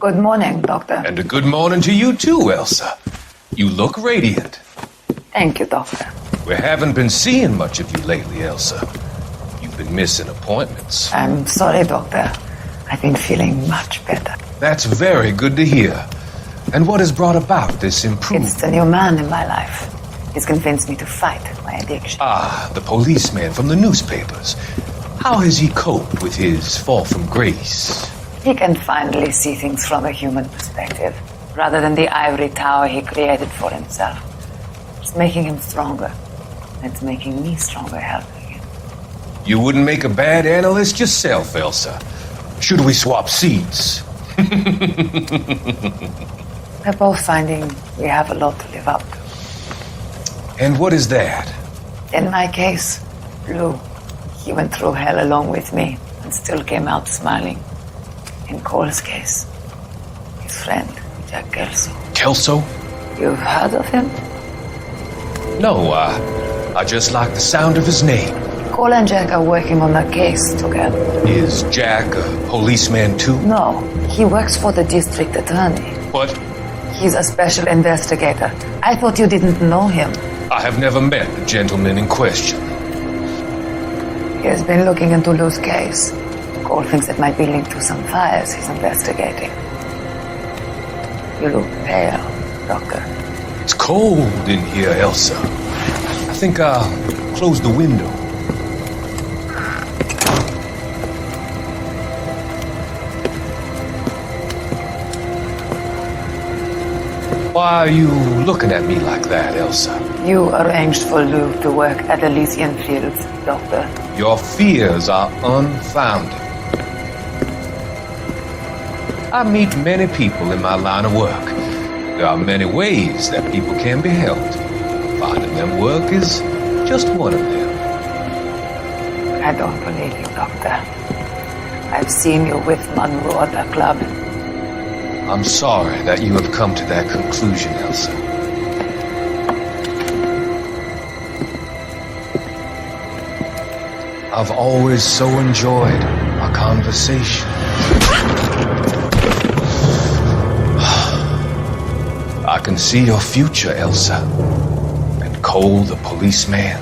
Good morning, Doctor. And a good morning to you too, Elsa. You look radiant. Thank you, Doctor. We haven't been seeing much of you lately, Elsa. You've been missing appointments. I'm sorry, Doctor. I've been feeling much better. That's very good to hear. And what has brought about this improvement? It's the new man in my life. He's convinced me to fight my addiction. Ah, the policeman from the newspapers. How has he coped with his fall from grace? He can finally see things from a human perspective, rather than the ivory tower he created for himself. It's making him stronger. It's making me stronger helping him. You wouldn't make a bad analyst yourself, Elsa. Should we swap seats? We're both finding we have a lot to live up to. And what is that? In my case, Lou. He went through hell along with me and still came out smiling. In Cole's case, his friend, Jack Kelso. Kelso? You've heard of him? No, I just like the sound of his name. Cole and Jack are working on a case together. Is Jack a policeman too? No, he works for the district attorney. What? He's a special investigator. I thought you didn't know him. I have never met the gentleman in question. He has been looking into Lou's case. Cole thinks it might be linked to some fires he's investigating. You look pale, Doctor. It's cold in here, Elsa. I think I'll close the window. Why are you looking at me like that, Elsa? You arranged for Lou to work at Elysian Fields, Doctor. Your fears are unfounded. I meet many people in my line of work. There are many ways that people can be helped. Finding them work is just one of them. I don't believe you, Doctor. I've seen you with Monroe at the club. I'm sorry that you have come to that conclusion, Elsa. I've always so enjoyed our conversation. I can see your future, Elsa. And Cole, the policeman.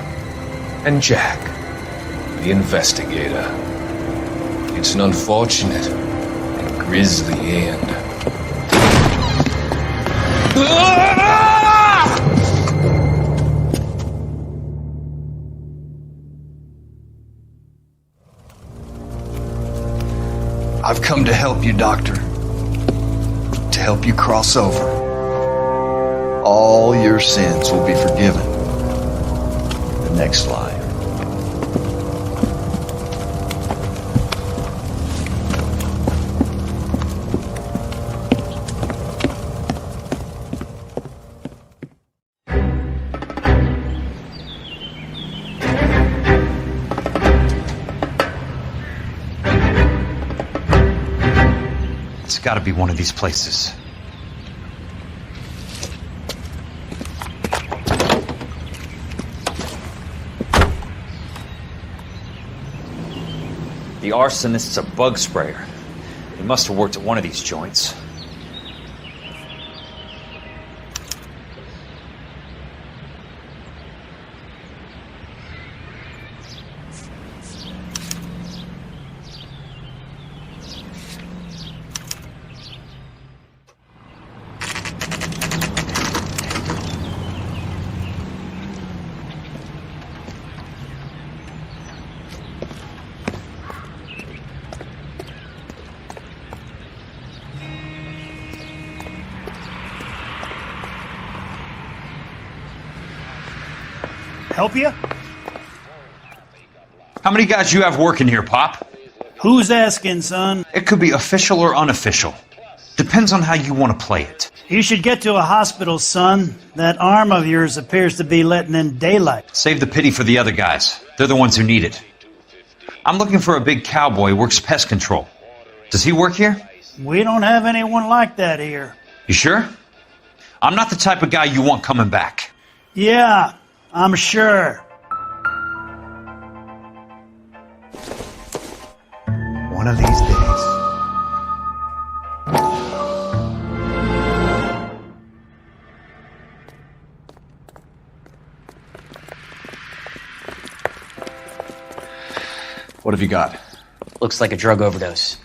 And Jack, the investigator. It's an unfortunate and grisly end. I've come to help you, Doctor. To help you cross over. All your sins will be forgiven. The next life. It's got to be one of these places. The arsonist's a bug sprayer. He must have worked at one of these joints. Help you? How many guys you have working here, Pop? Who's asking, son? It could be official or unofficial. Depends on how you want to play it. You should get to a hospital, son. That arm of yours appears to be letting in daylight. Save the pity for the other guys. They're the ones who need it. I'm looking for a big cowboy who works pest control. Does he work here? We don't have anyone like that here. You sure? I'm not the type of guy you want coming back. Yeah, I'm sure. One of these days. What have you got? Looks like a drug overdose.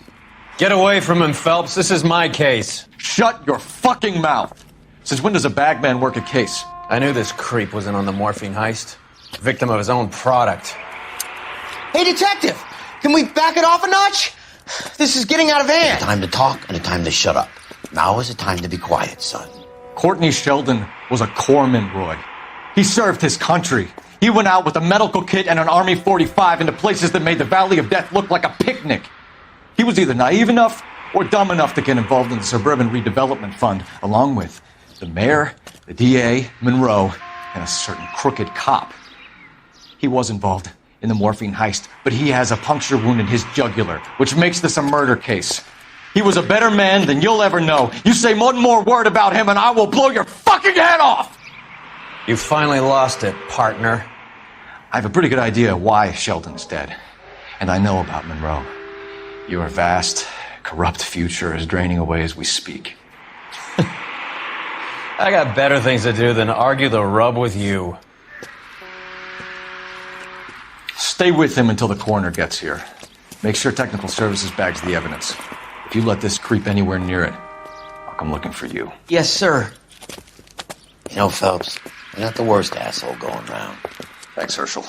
Get away from him, Phelps. This is my case. Shut your fucking mouth! Since when does a bagman work a case? I knew this creep was in on the morphine heist. Victim of his own product. Hey, detective! Can we back it off a notch? This is getting out of hand. A time to talk and a time to shut up. Now is the time to be quiet, son. Courtney Sheldon was a corpsman, Roy. He served his country. He went out with a medical kit and an Army 45 into places that made the Valley of Death look like a picnic. He was either naive enough or dumb enough to get involved in the Suburban Redevelopment Fund, along with the mayor, the DA, Monroe, and a certain crooked cop. He was involved in the morphine heist, but he has a puncture wound in his jugular, which makes this a murder case. He was a better man than you'll ever know. You say one more word about him and I will blow your fucking head off! You finally lost it, partner. I have a pretty good idea why Sheldon's dead. And I know about Monroe. Your vast, corrupt future is draining away as we speak. I got better things to do than argue the rub with you. Stay with him until the coroner gets here. Make sure technical services bags the evidence. If you let this creep anywhere near it, I'll come looking for you. Yes, sir. You know, Phelps, you're not the worst asshole going round. Thanks, Herschel.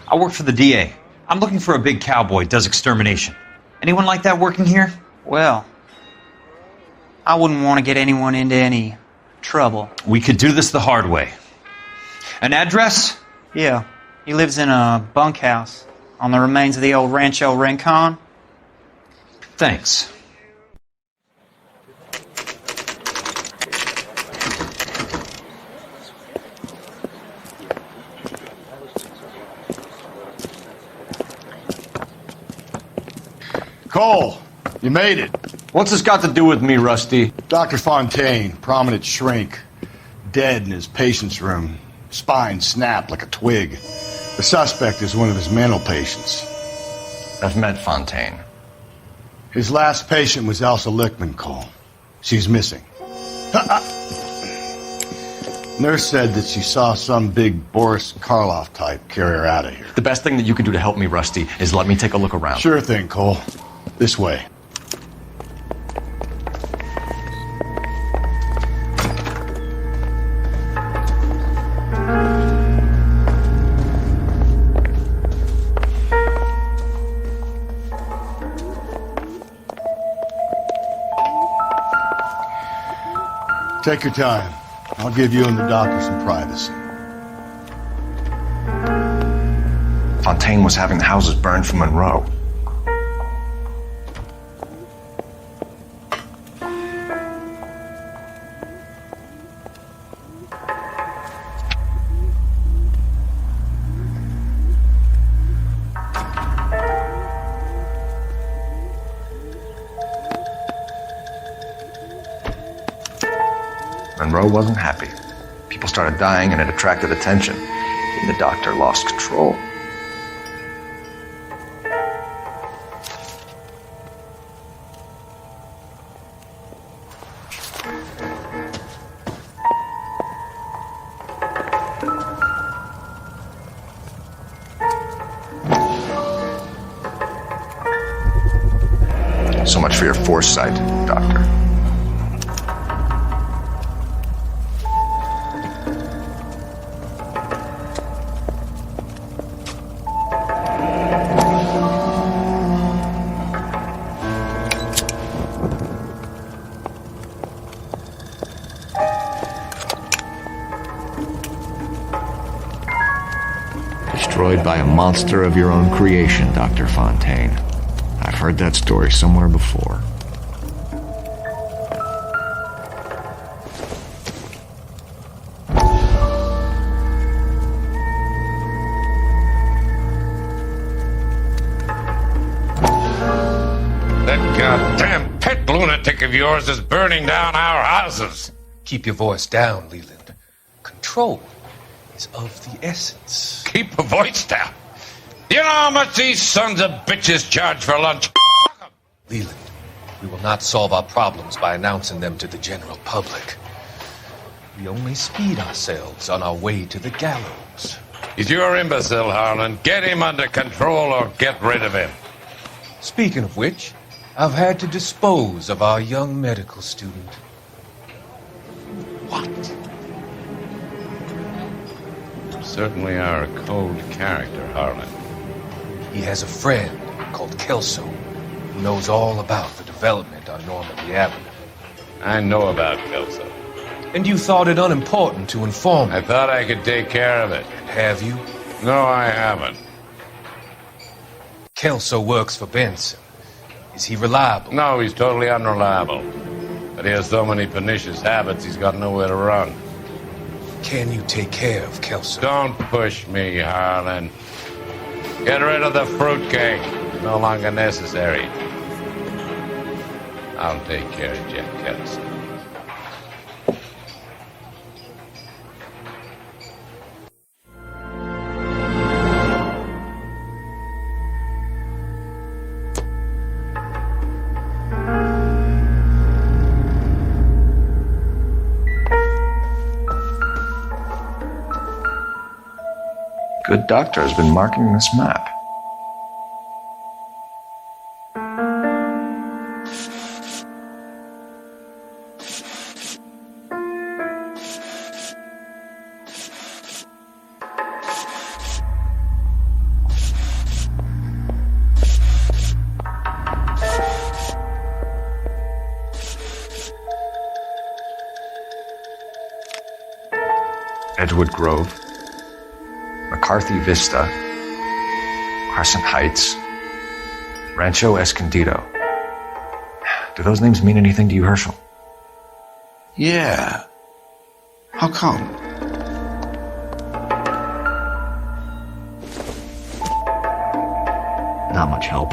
I work for the DA. I'm looking for a big cowboy, does extermination. Anyone like that working here? Well, I wouldn't want to get anyone into any trouble. We could do this the hard way. An address? Yeah, he lives in a bunkhouse on the remains of the old Rancho Rincon. Thanks. Cole, you made it. What's this got to do with me, Rusty? Dr. Fontaine, prominent shrink, dead in his patient's room, spine snapped like a twig. The suspect is one of his mental patients. I've met Fontaine. His last patient was Elsa Lichtman, Cole. She's missing. Nurse said that she saw some big Boris Karloff type carry her out of here. The best thing that you can do to help me, Rusty, is let me take a look around. Sure thing, Cole. This way. Take your time. I'll give you and the doctor some privacy. Fontaine was having the houses burned for Monroe. Monroe wasn't happy. People started dying and it attracted attention. And the doctor lost control. So much for your foresight, Doctor. Destroyed by a monster of your own creation, Dr. Fontaine. I've heard that story somewhere before. goddamn pet lunatic of yours is burning down our houses. Keep your voice down, Leland. Control is of the essence. Keep your voice down. You know how much these sons of bitches charge for lunch? Leland, we will not solve our problems by announcing them to the general public. We only speed ourselves on our way to the gallows. He's your imbecile, Harlan. Get him under control or get rid of him. Speaking of which, I've had to dispose of our young medical student. What? You certainly are a cold character, Harlan. He has a friend called Kelso who knows all about the development on Normandy Avenue. I know about Kelso. And you thought it unimportant to inform me. I thought I could take care of it. Have you? No, I haven't. Kelso works for Benson. Is he reliable? No, he's totally unreliable. But he has so many pernicious habits, he's got nowhere to run. Can you take care of Kelso? Don't push me, Harlan. Get rid of the fruitcake. It's no longer necessary. I'll take care of Jack Kelso. Good doctor has been marking this map. Edgewood Grove, McCarthy Vista, Crescent Heights, Rancho Escondido. Do those names mean anything to you, Herschel? Yeah. How come? Not much help.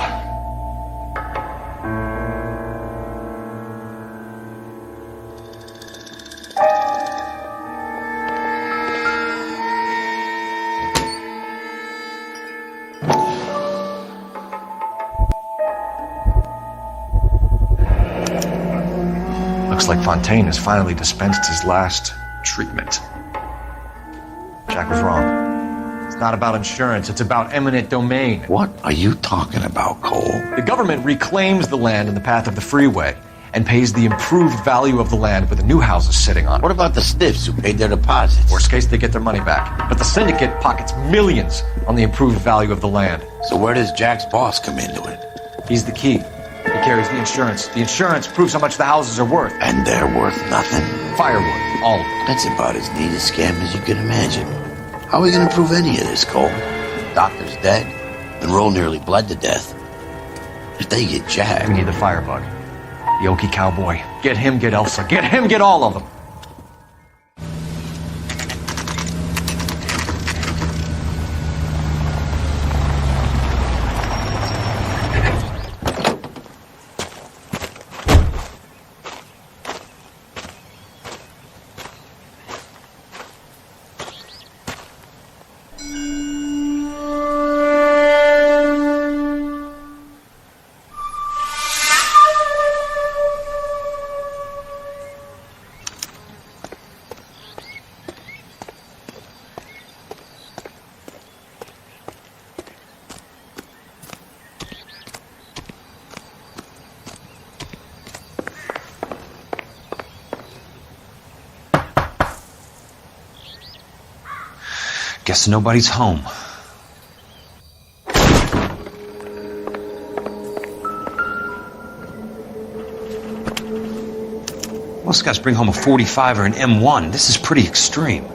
Looks like Fontaine has finally dispensed his last treatment. Jack was wrong. It's not about insurance, it's about eminent domain. What are you talking about, Cole? The government reclaims the land in the path of the freeway and pays the improved value of the land with the new houses sitting on it. What about the stiffs who paid their deposits? Worst case, they get their money back. But the syndicate pockets millions on the improved value of the land. So where does Jack's boss come into it? He's the key. He carries the insurance. The insurance proves how much the houses are worth. And they're worth nothing? Firewood, all of it. That's about as neat a scam as you can imagine. How are we going to prove any of this, Cole? Doctor's dead. Monroe nearly bled to death. If they get Jack... We need the firebug. The Okie cowboy. Get him, get Elsa. Get him, get all of them. Guess nobody's home. Most guys bring home a 45 or an M1. This is pretty extreme.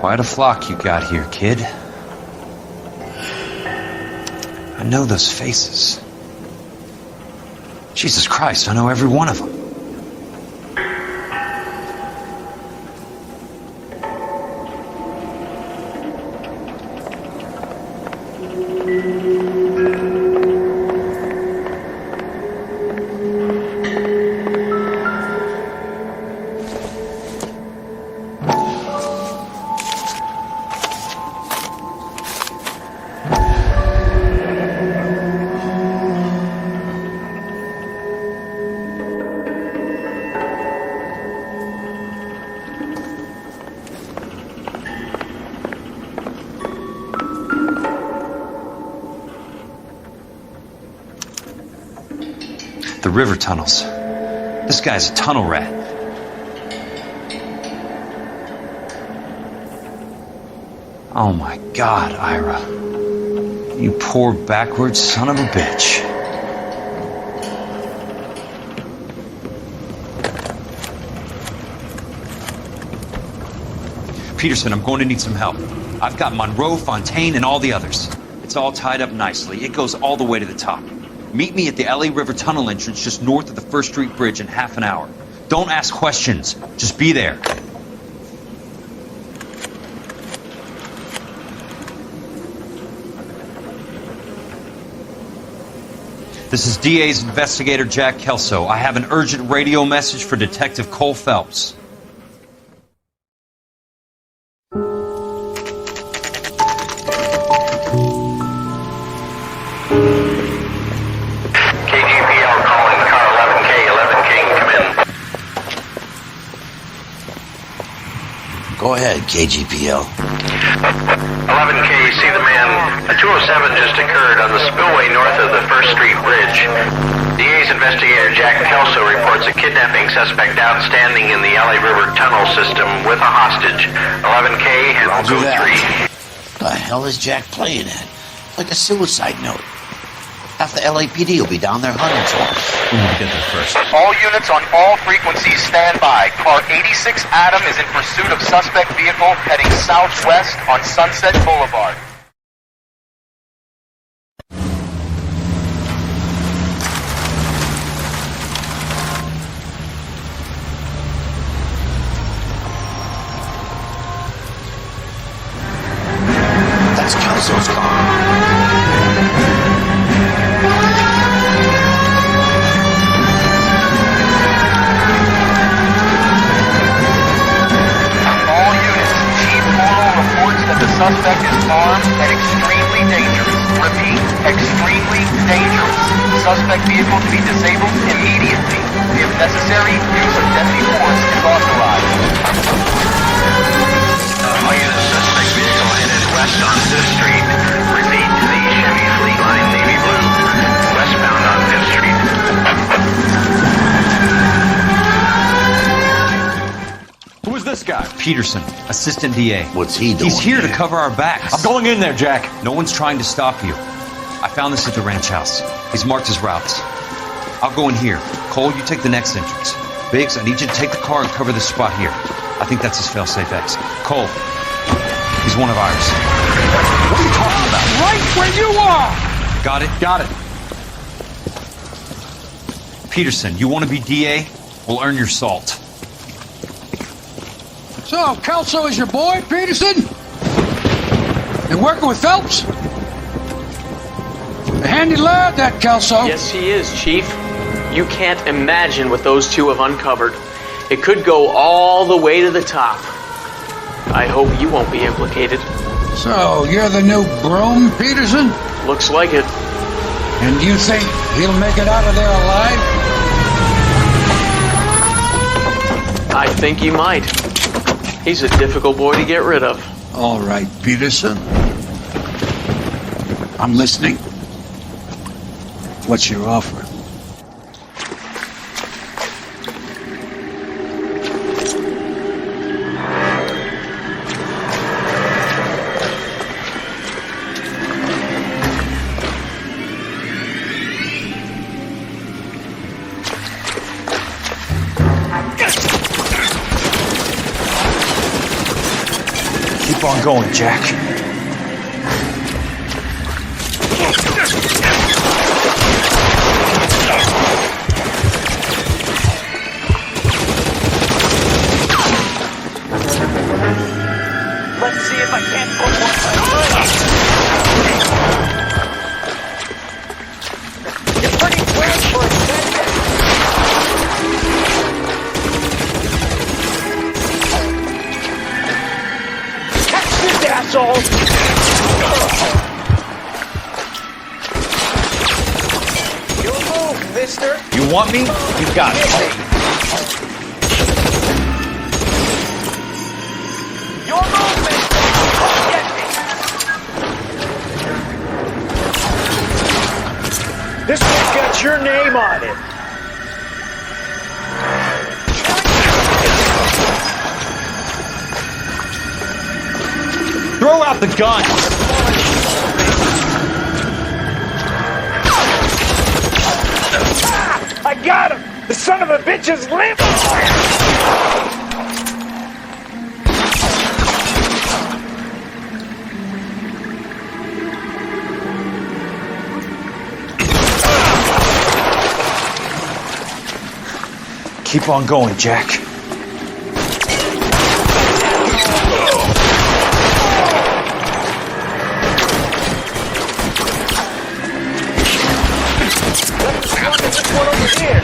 Quite a flock you got here, kid. I know those faces. Jesus Christ, I know every one of them. The river tunnels. This guy's a tunnel rat. Oh my God, Ira. You poor backwards son of a bitch. Peterson, I'm going to need some help. I've got Monroe, Fontaine, and all the others. It's all tied up nicely. It goes all the way to the top. Meet me at the LA River Tunnel entrance just north of the First Street Bridge in half an hour. Don't ask questions. Just be there. This is DA's investigator Jack Kelso. I have an urgent radio message for Detective Cole Phelps. Go ahead, KGPL. 11K, see the man. A 207 just occurred on the spillway north of the First Street Bridge. DA's investigator Jack Kelso reports a kidnapping suspect outstanding in the LA River tunnel system with a hostage. 11K, handle Roger code that. 3. The hell is Jack playing at? Like a suicide note. Half the LAPD will be down there hunting for him. We need to get there first. All units on all frequencies stand by. Car 86 Adam is in pursuit of suspect vehicle heading southwest on Sunset Boulevard. That's Kelso's car. The suspect is armed and extremely dangerous. Repeat, extremely dangerous. Suspect vehicle to be disabled immediately. If necessary, use of deadly force is authorized. All units, suspect vehicle headed west on 5th Street. Repeat, the Chevy Fleet Line Navy Blue. Westbound on 5th Street. Who is this guy? Peterson, assistant DA. What's he doing? He's here to cover our backs. I'm going in there, Jack. No one's trying to stop you. I found this at the ranch house. He's marked his routes. I'll go in here. Cole, you take the next entrance. Biggs, I need you to take the car and cover this spot here. I think that's his fail-safe exit. Cole, he's one of ours. What are you talking about? Right where you are! Got it? Got it. Peterson, you want to be DA? We'll earn your salt. So, Kelso is your boy, Peterson? Been working with Phelps? A handy lad, that Kelso. Yes, he is, Chief. You can't imagine what those two have uncovered. It could go all the way to the top. I hope you won't be implicated. So, you're the new broom, Peterson? Looks like it. And you think he'll make it out of there alive? I think he might. He's a difficult boy to get rid of. All right, Peterson. I'm listening. What's your offer? Keep on going, Jack. Let's see if I can't put one. You're pretty quick for a second. Catch this, asshole! Your move, mister. You want me? You got it. Your move, mister. Get me. This one's got your name on it. Throw out the gun! I got him! The son of a bitch is living! Keep on going, Jack. This one over here.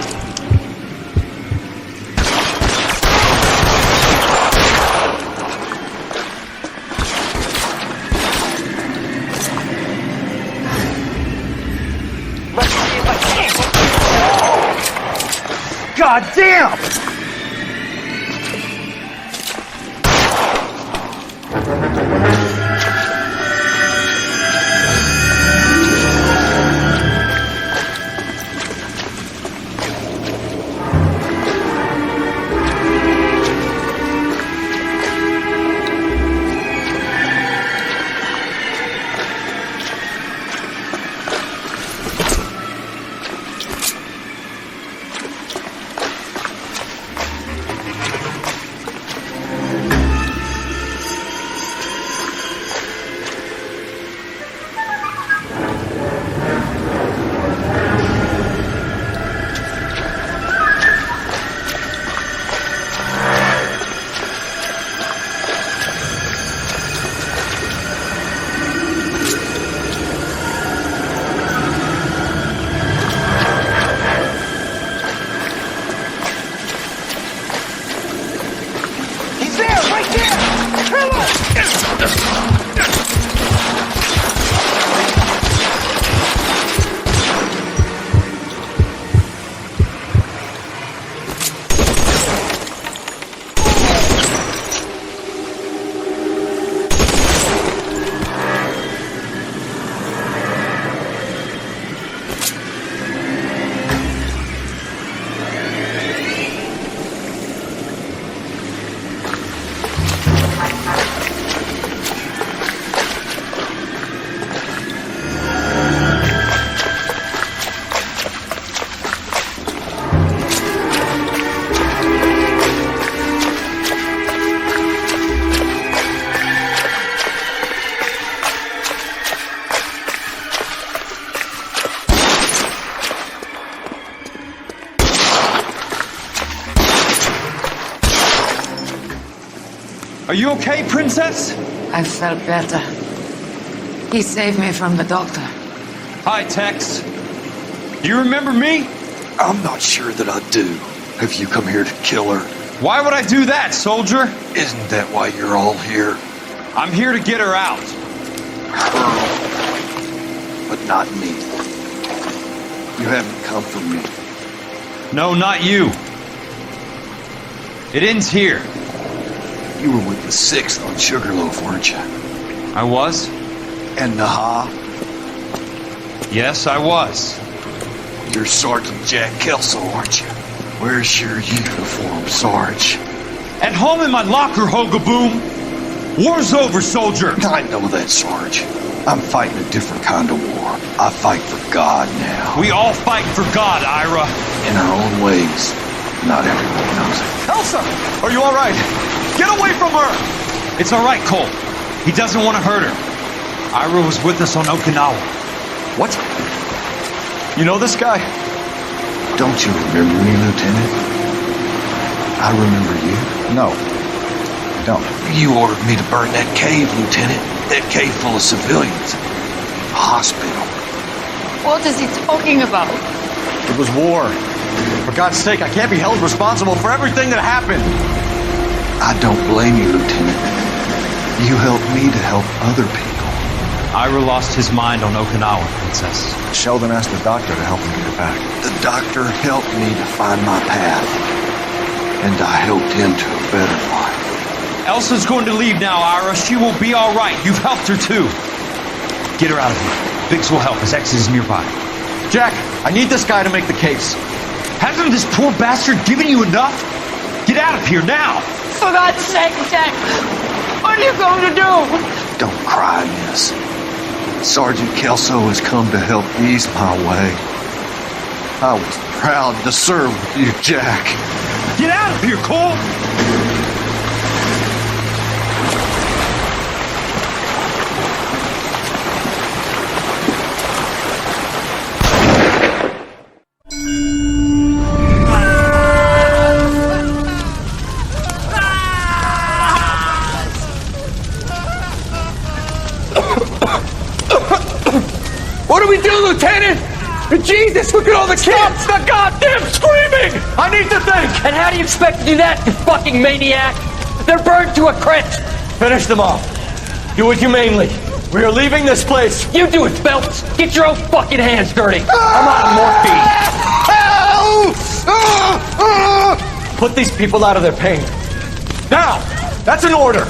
Let's see if I can. God damn! Are you okay, Princess? I felt better. He saved me from the doctor. Hi, Tex. Do you remember me? I'm not sure that I do. Have you come here to kill her? Why would I do that, soldier? Isn't that why you're all here? I'm here to get her out. Her. But not me. You haven't come for me. No, not you. It ends here. You were with the 6th on Sugarloaf, weren't you? I was. And Naha? Yes, I was. You're Sergeant Jack Kelso, aren't you? Where's your uniform, Sarge? At home in my locker, Hogaboom. War's over, soldier. I know that, Sarge. I'm fighting a different kind of war. I fight for God now. We all fight for God, Ira. In our own ways. Not everyone knows it. Elsa! Are you all right? Get away from her! It's all right, Cole. He doesn't want to hurt her. Ira was with us on Okinawa. What? You know this guy? Don't you remember me, Lieutenant? I remember you. No. I don't. You ordered me to burn that cave, Lieutenant. That cave full of civilians. A hospital. What is he talking about? It was war. For God's sake, I can't be held responsible for everything that happened. I don't blame you, Lieutenant. You helped me to help other people. Ira lost his mind on Okinawa, Princess. Sheldon asked the doctor to help him get it back. The doctor helped me to find my path. And I helped him to a better life. Elsa's going to leave now, Ira. She will be all right. You've helped her, too. Get her out of here. Biggs will help. His ex is nearby. Jack, I need this guy to make the case. Hasn't this poor bastard given you enough? Get out of here now! For God's sake, Jack! What are you going to do? Don't cry, miss. Sergeant Kelso has come to help ease my way. I was proud to serve with you, Jack. Get out of here, Cole! What do we do, Lieutenant? Jesus, look at all the kids! Stop the goddamn screaming! I need to think! And how do you expect to do that, you fucking maniac? They're burned to a crisp! Finish them off. Do it humanely. We are leaving this place. You do it, Phelps! Get your own fucking hands dirty! I'm out of morphine! Put these people out of their pain. Now! That's an order!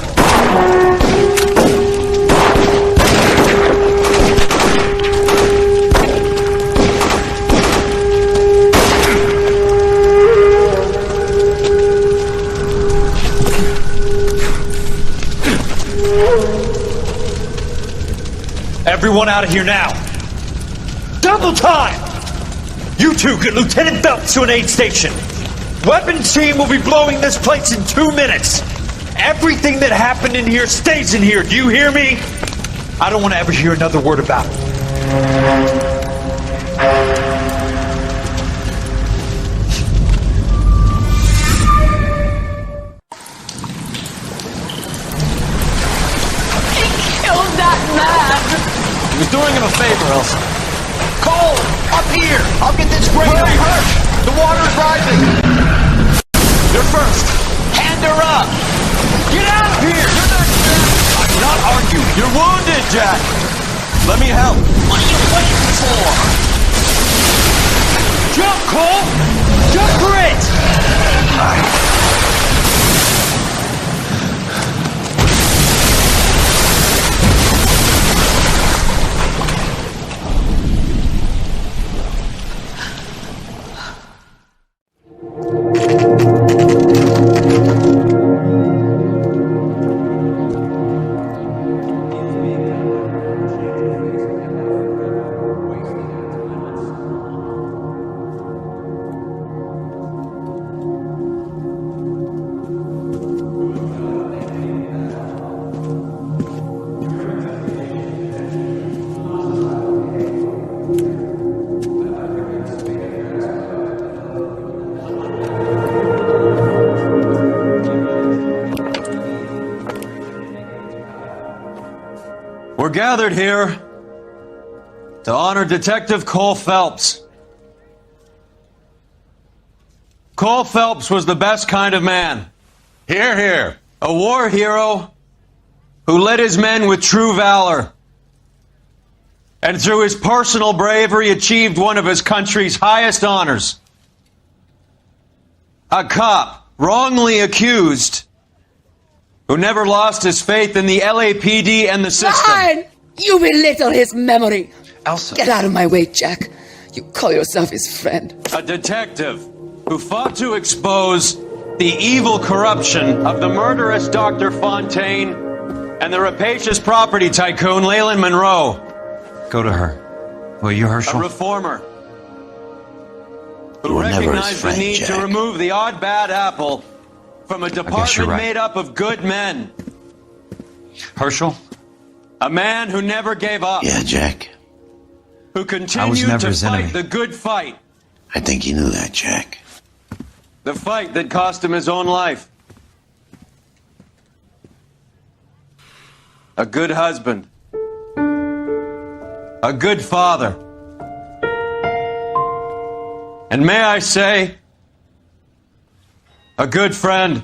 Everyone out of here now! Double time! You two get Lieutenant Phelps to an aid station. Weapons team will be blowing this place in 2 minutes. Everything that happened in here stays in here. Do you hear me? I don't want to ever hear another word about it. He was doing him a favor, Elsa. Cole! Up here! I'll get this Where grader are you? hurt! The water's rising! You're first! Hand her up! Get out of here! You're not dead! I'm not arguing. You're wounded, Jack! Let me help. What are you waiting for? Jump, Cole! Jump for it! We're gathered here to honor Detective Cole Phelps. Cole Phelps was the best kind of man. Hear, hear. A war hero who led his men with true valor. And through his personal bravery achieved one of his country's highest honors. A cop wrongly accused who never lost his faith in the LAPD and the system. Fine! You belittle his memory. Elsa. Get out of my way, Jack. You call yourself his friend. A detective who fought to expose the evil corruption of the murderous Dr. Fontaine and the rapacious property tycoon Leyland Monroe. Go to her. Will you, Herschel? A reformer who recognized the need to remove the odd bad apple from a department made up of good men. Herschel, A man who never gave up. Yeah, Jack. Who continued to fight the good fight. I think you knew that, Jack. The fight that cost him his own life. A good husband. A good father. And may I say, a good friend.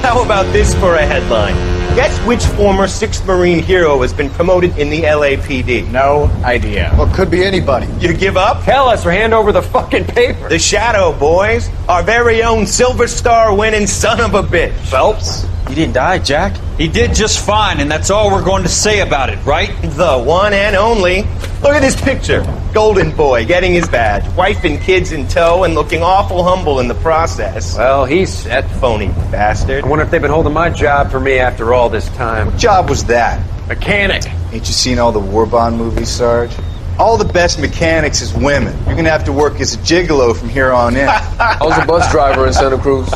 How about this for a headline? Guess which former 6th Marine hero has been promoted in the LAPD? No idea. Well, could be anybody. You give up? Tell us or hand over the fucking paper. The Shadow, boys. Our very own Silver Star winning son of a bitch. Phelps? He didn't die, Jack. He did just fine, and that's all we're going to say about it, right? The one and only. Look at this picture. Golden boy getting his badge, wife and kids in tow, and looking awful humble in the process. Well, he's set. Phony bastard. I wonder if they've been holding my job for me after all this time. What job was that? Mechanic. Ain't you seen all the war bond movies, Sarge? All the best mechanics is women. You're gonna have to work as a gigolo from here on in. I was a bus driver in Santa Cruz.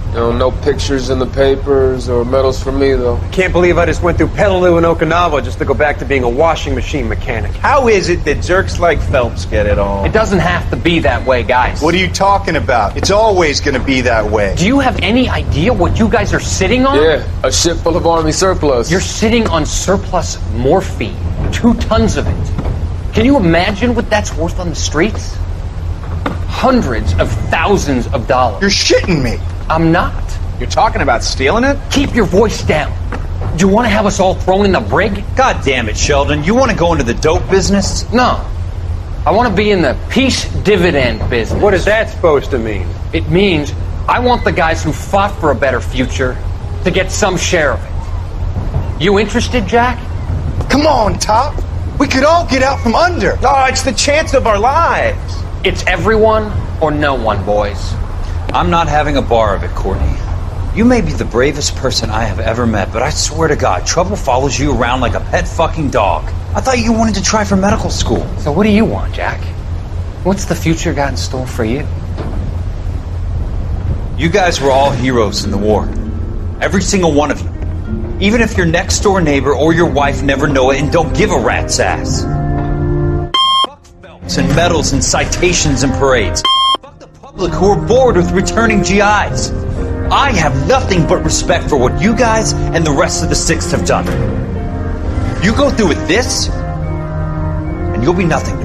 You know, no pictures in the papers or medals for me, though. I can't believe I just went through Peleliu and Okinawa just to go back to being a washing machine mechanic. How is it that jerks like Phelps get it all? It doesn't have to be that way, guys. What are you talking about? It's always gonna be that way. Do you have any idea what you guys are sitting on? Yeah, a ship full of Army surplus. You're sitting on surplus morphine. 2 tons of it. Can you imagine what that's worth on the streets? Hundreds of thousands of dollars. You're shitting me. I'm not. You're talking about stealing it? Keep your voice down. Do you want to have us all thrown in the brig? God damn it, Sheldon. You want to go into the dope business? No. I want to be in the peace dividend business. What is that supposed to mean? It means I want the guys who fought for a better future to get some share of it. You interested, Jack? Come on, Top. We could all get out from under. Oh, it's the chance of our lives. It's everyone or no one, boys. I'm not having a bar of it, Courtney. You may be the bravest person I have ever met, but I swear to God, trouble follows you around like a pet fucking dog. I thought you wanted to try for medical school. So what do you want, Jack? What's the future got in store for you? You guys were all heroes in the war. Every single one of you. Even if your next door neighbor or your wife never know it and don't give a rat's ass. Fuck Phelps and medals and citations and parades. Fuck the public who are bored with returning GIs. I have nothing but respect for what you guys and the rest of the 6th have done. You go through with this, and you'll be nothing to me.